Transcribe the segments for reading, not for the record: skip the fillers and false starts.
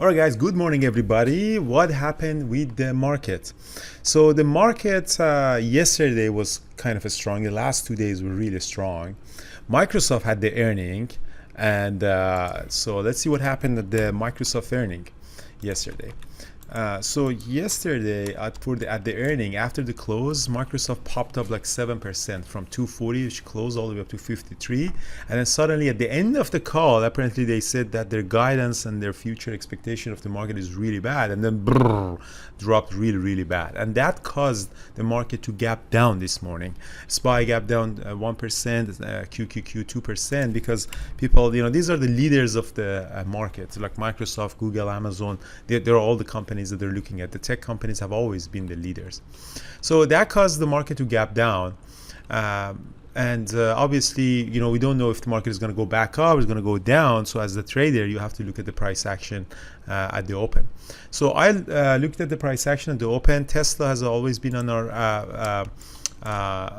All right, guys, good morning, everybody. What happened with the market? So, the market yesterday was kind of strong. The last 2 days were really strong. Microsoft had the earning, and so let's see what happened at the Microsoft earning yesterday. So yesterday at the earning after the close, Microsoft popped up like 7% from 240, which closed all the way up to 53, and then suddenly at the end of the call, apparently they said that their guidance and their future expectation of the market is really bad, and then dropped really bad, and that caused the market to gap down this morning. SPY gap down 1%, QQQ 2%, because people, these are the leaders of the market, like Microsoft, Google, Amazon. They're all the companies that they're looking at. The tech companies have always been the leaders. So that caused the market to gap down. And obviously, we don't know if the market is going to go back up or is going to go down. So as the trader, you have to look at the price action at the open. So I looked at the price action at the open. Tesla has always been on our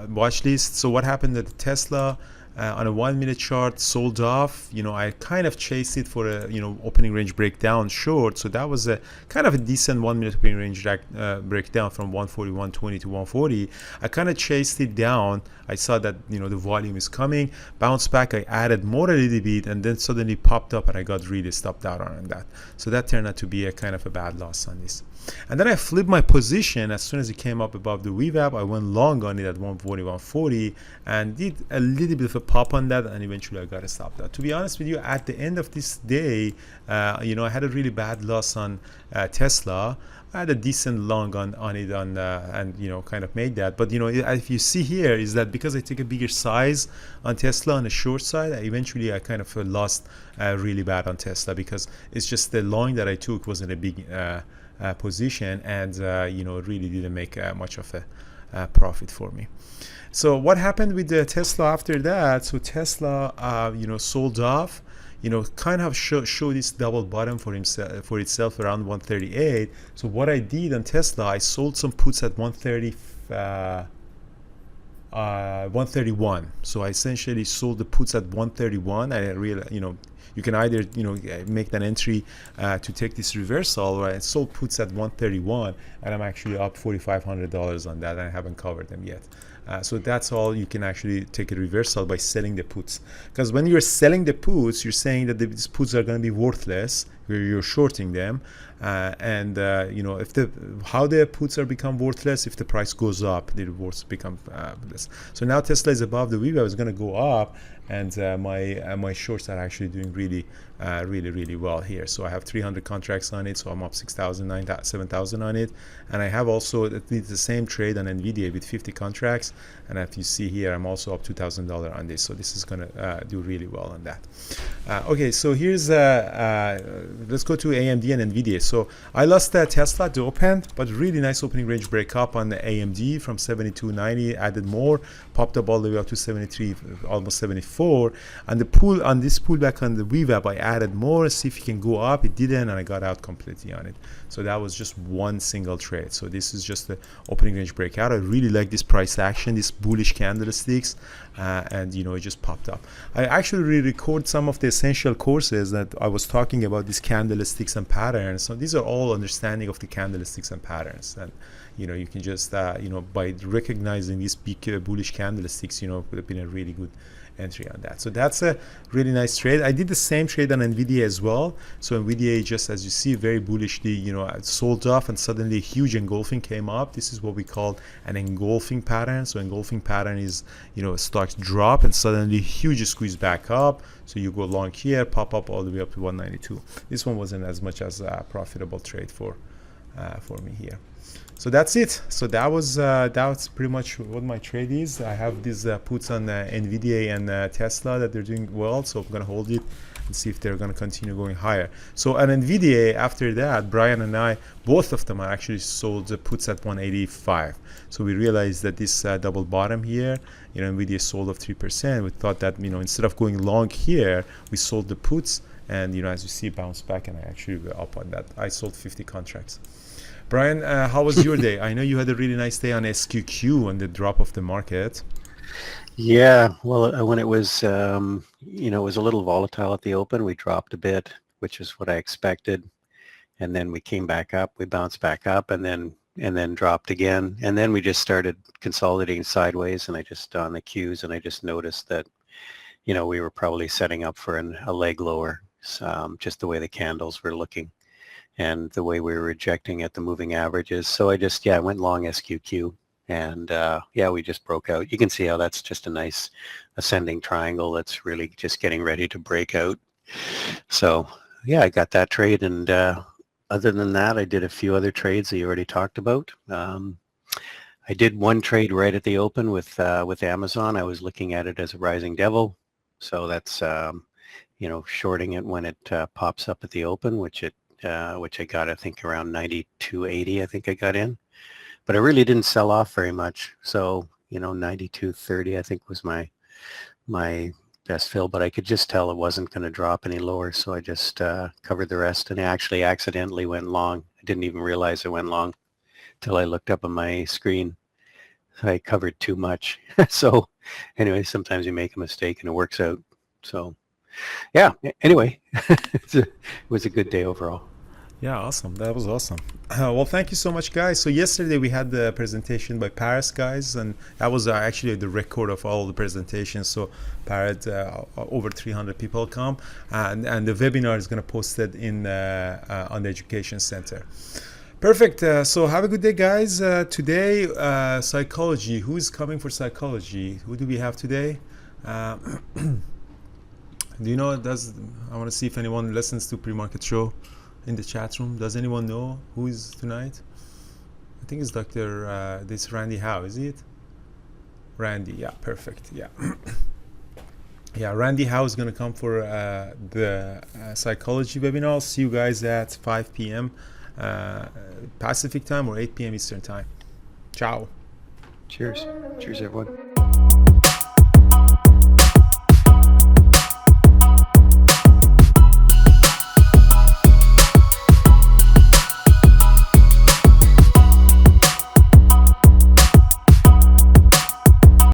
watch list. So what happened at Tesla? On a 1 minute chart sold off. I kind of chased it for a opening range breakdown short, so that was a kind of a decent 1 minute opening range breakdown from 141.20 to 140. I kind of chased it down. I saw that the volume is coming, bounced back. I added more a little bit, and then suddenly popped up, and I got really stopped out on that. So that turned out to be a kind of a bad loss on this. And then I flipped my position as soon as it came up above the VWAP. I went long on it at 140, 140, and did a little bit of a pop on that, and eventually I got to stop that. To be honest with you, at the end of this day, I had a really bad loss on Tesla. I had a decent long on it and kind of made that. But if you see here, is that because I take a bigger size on Tesla on the short side, eventually I kind of lost really bad on Tesla, because it's just the long that I took wasn't a big position, and really didn't make much of a profit for me. So what happened with the Tesla after that? So Tesla sold off, kind of show this double bottom for itself around 138. So what I did on Tesla, I sold some puts at 131. So I essentially sold the puts at 131. I really, you can either make that entry to take this reversal, or I sold puts at 131, and I'm actually up $4,500 on that, and I haven't covered them yet. So that's all. You can actually take a reversal by selling the puts, because when you're selling the puts, you're saying that these puts are going to be worthless, where you're shorting them, and if how the puts are become worthless, if the price goes up, the rewards become less. So now Tesla is above the VWAP, is going to go up, and my shorts are actually doing really well here. So I have 300 contracts on it, so I'm up 6,000, 7,000 on it, and I have also the same trade on NVIDIA with 50 contracts, and if you see here, I'm also up $2,000 on this. So this is gonna do really well on that. Okay, so here's let's go to AMD and NVIDIA. So I lost Tesla at the open, but really nice opening range break up on the AMD from 72.90, added more, popped up all the way up to 73, almost 74. And the pull on this pullback on the VWAP, I added more, see if it can go up. It didn't, and I got out completely on it. So that was just one single trade. So this is just the opening range breakout. I really like this price action, these bullish candlesticks, and it just popped up. I actually re-record some of the essential courses that I was talking about, these candlesticks and patterns. So these are all understanding of the candlesticks and patterns, and you can just by recognizing these big bullish candlesticks, would have been a really good entry on that. So that's a really nice trade. I did the same trade on NVIDIA as well. So NVIDIA, just as you see, very bullishly sold off, and suddenly a huge engulfing came up. This is what we call an engulfing pattern. So engulfing pattern is stocks drop and suddenly huge squeeze back up, so you go long here, pop up all the way up to 192. This one wasn't as much as a profitable trade for me here. So that's it. So that's pretty much what my trade is. I have these puts on NVIDIA and Tesla that they're doing well, so I'm gonna hold it and see if they're gonna continue going higher. So on NVIDIA, after that, Brian and I, both of them, are actually sold the puts at 185. So we realized that this double bottom here, NVIDIA sold off 3%. We thought that instead of going long here, we sold the puts, and as you see, bounced back, and I actually were up on that. I sold 50 contracts. Brian, how was your day? I know you had a really nice day on SQQ and the drop of the market. Yeah, well, when it was, it was a little volatile at the open. We dropped a bit, which is what I expected. and then we came back up, we bounced back up, and then dropped again. And then we just started consolidating sideways, and I just on the cues, and I just noticed that, we were probably setting up for a leg lower, just the way the candles were looking and the way we were rejecting at the moving averages. So I went long SQQ, and we just broke out. You can see how that's just a nice ascending triangle that's really just getting ready to break out. So I got that trade, and other than that, I did a few other trades that you already talked about. I did one trade right at the open with Amazon. I was looking at it as a rising devil, so that's shorting it when it pops up at the open, which I got, I think, around 92.80. I think I got in, but I really didn't sell off very much. So 92.30 I think was my best fill, but I could just tell it wasn't going to drop any lower, so I just covered the rest, and I actually accidentally went long. I didn't even realize I went long till I looked up on my screen. I covered too much. So anyway, sometimes you make a mistake and it works out. So anyway, it was a good day overall. Yeah, awesome. That was awesome. Well, thank you so much, guys. So yesterday we had the presentation by Paris, guys, and that was actually the record of all the presentations. So Paris, over 300 people come, and the webinar is going to post it in on the Education Center. Perfect. So have a good day, guys. Today, psychology. Who is coming for psychology? Who do we have today? Do you know? I want to see if anyone listens to Pre-Market Show in the chat room. Does anyone know who is tonight? I think it's Dr. This Randy Howe, is it? Randy, yeah, perfect, yeah. Yeah, Randy Howe is going to come for the psychology webinar. I'll see you guys at 5 p.m. Pacific time or 8 p.m. Eastern time. Ciao. Cheers. Cheers, everyone.